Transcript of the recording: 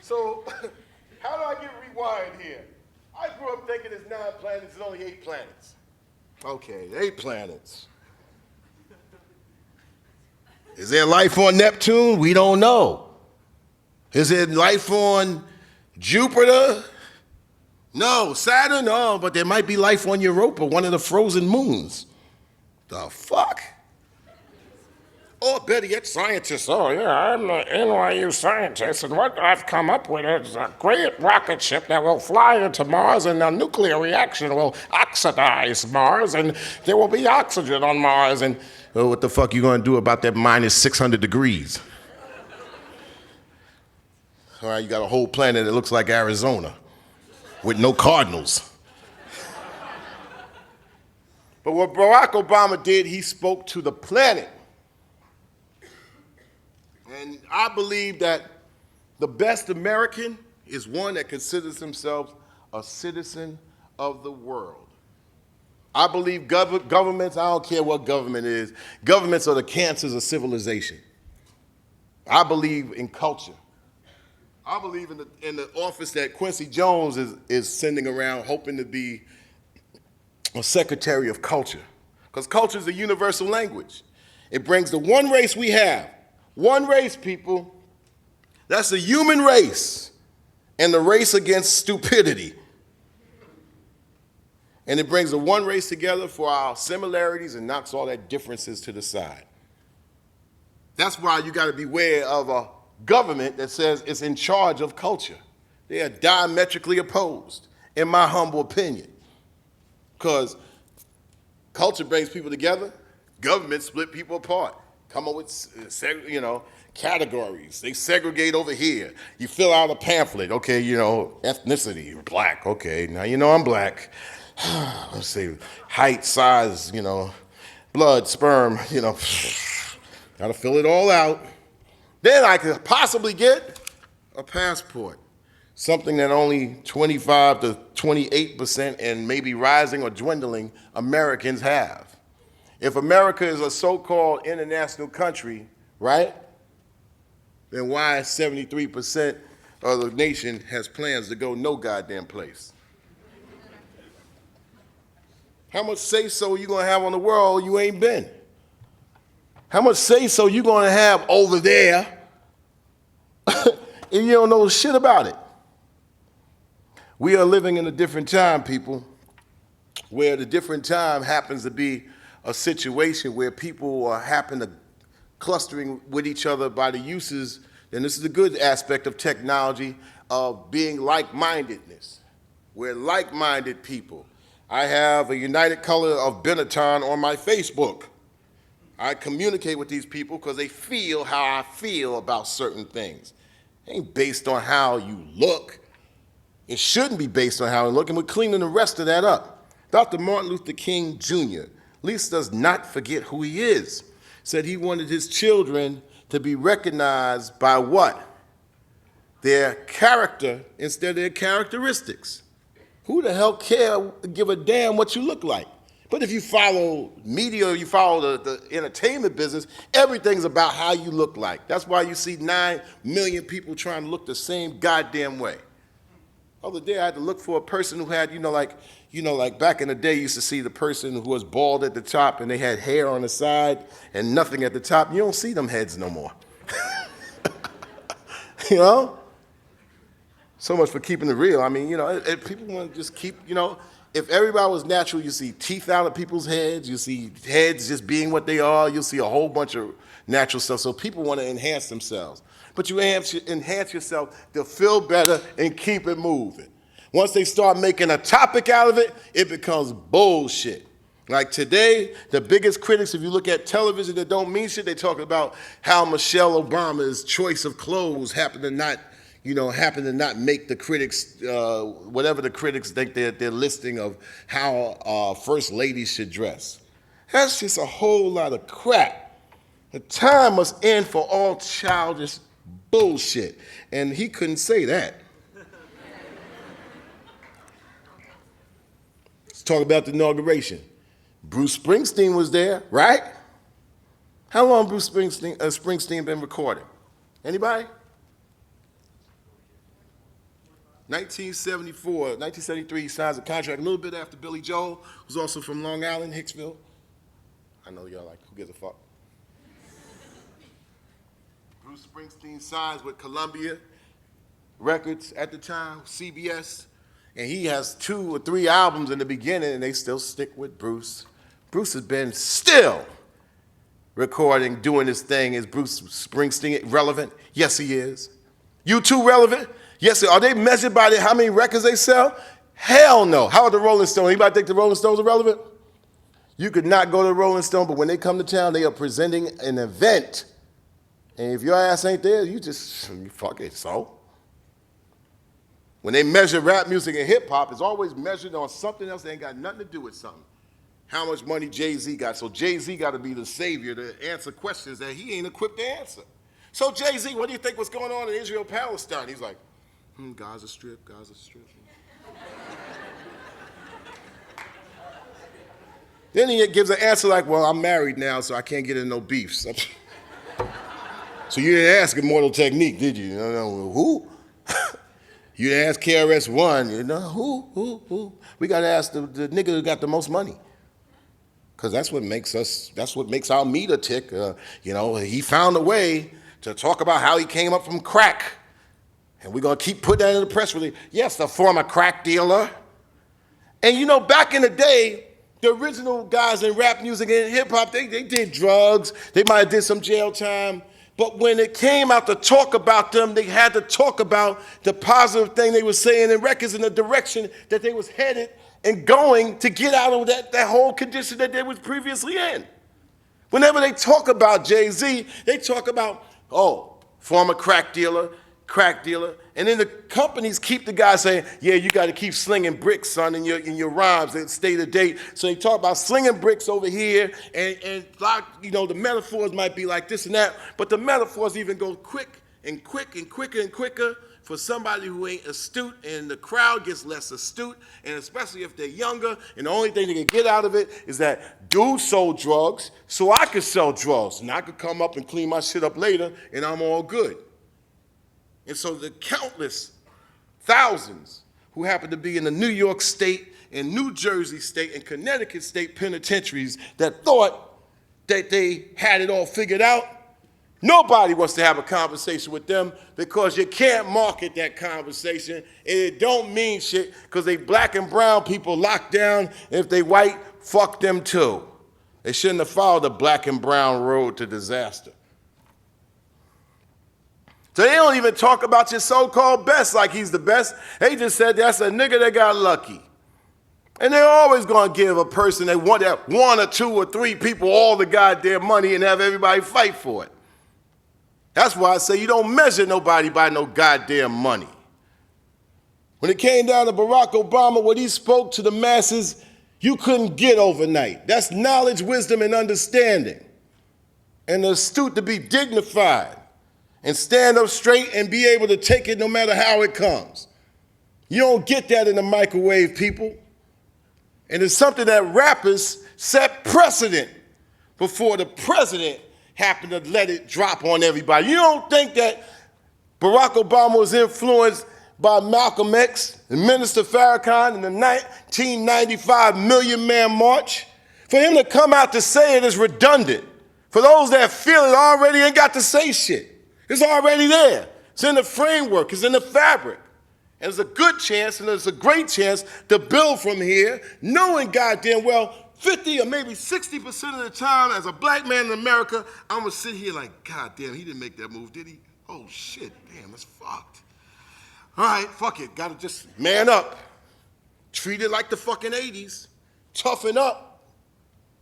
So, how do I get rewind here? I grew up thinking there's 9 planets and only 8 planets. Okay, 8 planets. Is there life on Neptune? We don't know. Is there life on Jupiter? No. Saturn? No, but there might be life on Europa, one of the frozen moons. The fuck? Or better yet, scientists. Oh, yeah, I'm an NYU scientist, and what I've come up with is a great rocket ship that will fly into Mars, and a nuclear reaction will oxidize Mars, and there will be oxygen on Mars, and what the fuck you gonna do about that minus 600 degrees? All right, you got a whole planet that looks like Arizona with no cardinals. But what Barack Obama did, he spoke to the planet. And I believe that the best American is one that considers himself a citizen of the world. I believe governments, I don't care what government is, governments are the cancers of civilization. I believe in culture. I believe in the office that Quincy Jones is sending around, hoping to be a secretary of culture. Because culture is a universal language. It brings the one race we have. One race, people. That's the human race and the race against stupidity. And it brings the one race together for our similarities and knocks all that differences to the side. That's why you got to beware of a government that says it's in charge of culture. They are diametrically opposed, in my humble opinion. Because culture brings people together, government split people apart. Come up with, categories. They segregate over here. You fill out a pamphlet. Okay, ethnicity, you're black. Okay, now I'm black. Let's see, height, size, blood, sperm, gotta fill it all out. Then I could possibly get a passport. Something that only 25 to 28% and maybe rising or dwindling Americans have. If America is a so-called international country, right, then why 73% of the nation has plans to go no goddamn place? How much say-so you gonna have on the world you ain't been? How much say-so you gonna have over there and you don't know shit about it? We are living in a different time, people, where the different time happens to be a situation where people happen to clustering with each other by the uses, and this is the good aspect of technology, of being like-mindedness. We're like-minded people. I have a United Color of Benetton on my Facebook. I communicate with these people because they feel how I feel about certain things. It ain't based on how you look. It shouldn't be based on how you look, and we're cleaning the rest of that up. Dr. Martin Luther King Jr., at least does not forget who he is. Said he wanted his children to be recognized by what? Their character instead of their characteristics. Who the hell give a damn what you look like? But if you follow media, you follow the entertainment business, everything's about how you look like. That's why you see 9 million people trying to look the same goddamn way. The other day I had to look for a person who had, like back in the day, you used to see the person who was bald at the top and they had hair on the side and nothing at the top. You don't see them heads no more. So much for keeping it real. I mean, people want to just keep, if everybody was natural, you see teeth out of people's heads, you see heads just being what they are, you'll see a whole bunch of natural stuff. So people want to enhance themselves. But you enhance yourself to feel better and keep it moving. Once they start making a topic out of it, it becomes bullshit. Like today, the biggest critics, if you look at television that don't mean shit, they talk about how Michelle Obama's choice of clothes happened to not make the critics, whatever the critics think they're listing of how first ladies should dress. That's just a whole lot of crap. The time must end for all childish bullshit. And he couldn't say that. Let's talk about the inauguration. Bruce Springsteen was there, right? How long Bruce Springsteen been recording? Anybody? 1973, he signs a contract a little bit after Billy Joel, who's also from Long Island, Hicksville. I know y'all like, who gives a fuck? Bruce Springsteen signs with Columbia Records at the time, CBS, and he has 2 or 3 albums in the beginning, and they still stick with Bruce. Bruce has been still recording, doing his thing. Is Bruce Springsteen relevant? Yes, he is. U2 relevant? Yes. Are they measured by how many records they sell? Hell no. How about the Rolling Stones? Anybody think the Rolling Stones are relevant? You could not go to the Rolling Stone, but when they come to town, they are presenting an event. And if your ass ain't there, you just, fuck it, so. When they measure rap music and hip hop, it's always measured on something else that ain't got nothing to do with something. How much money Jay-Z got? So Jay-Z got to be the savior to answer questions that he ain't equipped to answer. So Jay-Z, what do you think was going on in Israel, Palestine? He's like, Gaza Strip, Gaza Strip. Then he gives an answer like, well, I'm married now, so I can't get in no beefs. So you didn't ask Immortal Technique, did you? No, who? You didn't ask KRS-One, who? We got to ask the nigga who got the most money. Because that's what makes our meter tick. He found a way to talk about how he came up from crack. And we're going to keep putting that in the press release. Yes, the former crack dealer. And back in the day, the original guys in rap music and hip hop, they did drugs. They might have did some jail time. But when it came out to talk about them, they had to talk about the positive thing they were saying in records in the direction that they was headed and going to get out of that whole condition that they was previously in. Whenever they talk about Jay-Z, they talk about, former crack dealer. And then the companies keep the guy saying, yeah, you got to keep slinging bricks, son, in your rhymes and stay to date. So they talk about slinging bricks over here, and the metaphors might be like this and that, but the metaphors even go quick and quicker for somebody who ain't astute, and the crowd gets less astute, and especially if they're younger, and the only thing they can get out of it is that dude sold drugs, so I could sell drugs, and I could come up and clean my shit up later, and I'm all good. And so the countless thousands who happen to be in the New York State and New Jersey State and Connecticut State penitentiaries that thought that they had it all figured out, nobody wants to have a conversation with them because you can't market that conversation, and it don't mean shit because they black and brown people locked down, and if they white, fuck them too. They shouldn't have followed the black and brown road to disaster. So they don't even talk about your so-called best like he's the best. They just said that's a nigga that got lucky. And they're always going to give a person that one or 2 or 3 people all the goddamn money and have everybody fight for it. That's why I say you don't measure nobody by no goddamn money. When it came down to Barack Obama, what he spoke to the masses, you couldn't get overnight. That's knowledge, wisdom, and understanding. And the astute to be dignified and stand up straight and be able to take it no matter how it comes. You don't get that in the microwave, people. And it's something that rappers set precedent before the president happened to let it drop on everybody. You don't think that Barack Obama was influenced by Malcolm X and Minister Farrakhan in the 1995 Million Man March? For him to come out to say it is redundant. For those that feel it already ain't got to say shit. It's already there. It's in the framework. It's in the fabric. And there's a good chance and there's a great chance to build from here, knowing goddamn well 50 or maybe 60% of the time as a black man in America, I'm going to sit here like, goddamn, he didn't make that move, did he? Oh, shit, damn, that's fucked. All right, fuck it. Got to just man up. Treat it like the fucking 80s. Toughen up.